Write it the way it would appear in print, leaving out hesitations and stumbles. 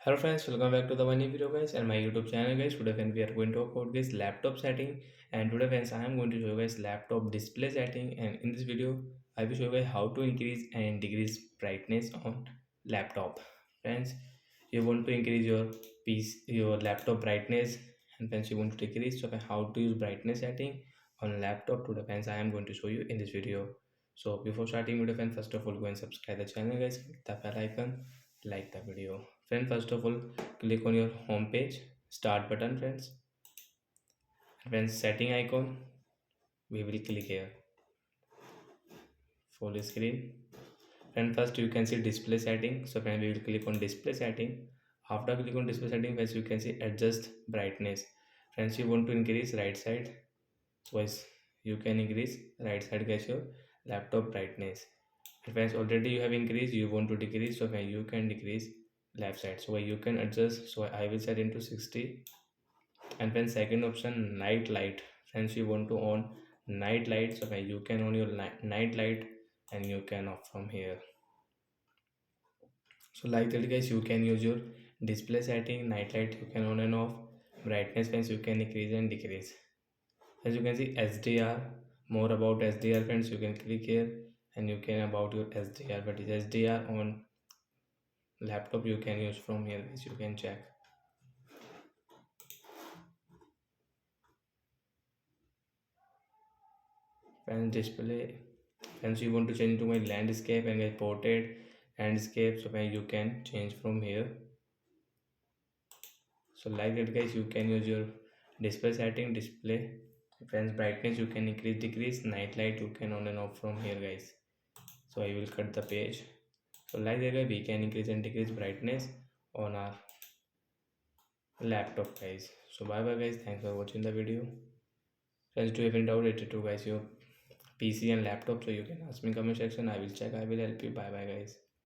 Hello friends, welcome back to the one new video guys and my YouTube channel guys. Today friends we are going to talk about guys laptop setting, and today friends I am going to show you guys laptop display setting, and in this video I will show you guys how to increase and decrease brightness on laptop. Friends, you want to increase your your laptop brightness, and friends you want to decrease, so how to use brightness setting on laptop today friends I am going to show you in this video. So before starting video friends, first of all go and subscribe the channel guys, click the bell icon, like the video. Friend, first of all click on your home page, start button friends, and setting icon we will click here, full screen. And first you can see display setting, so when we will click on display setting, after click on display setting first you can see adjust brightness. Friends, you want to increase right side, so as you can increase right side guys your laptop brightness. And friends, already you have increased, you want to decrease, so when you can decrease left side, so you can adjust, so I will set into 60. And then second option, night light. Friends, you want to on night light, so you can on your night light, and you can off from here. So like that guys, you can use your display setting, night light you can on and off, brightness friends you can increase and decrease. As you can see SDR, more about SDR friends, you can click here and you can about your SDR, but is SDR on laptop you can use from here guys, you can check. Friends, display, friends you want to change to my landscape and get portrait landscape, so when you can change from here. So like that guys, you can use your display setting, display friends brightness you can increase decrease, night light you can on and off from here guys. So I will cut the page. So like that guys, we can increase and decrease brightness on our laptop guys. So bye bye guys, thanks for watching the video. Friends, do you have any doubt related to guys your PC and laptop, so you can ask me in comment section, I will check, I will help you. Bye bye guys.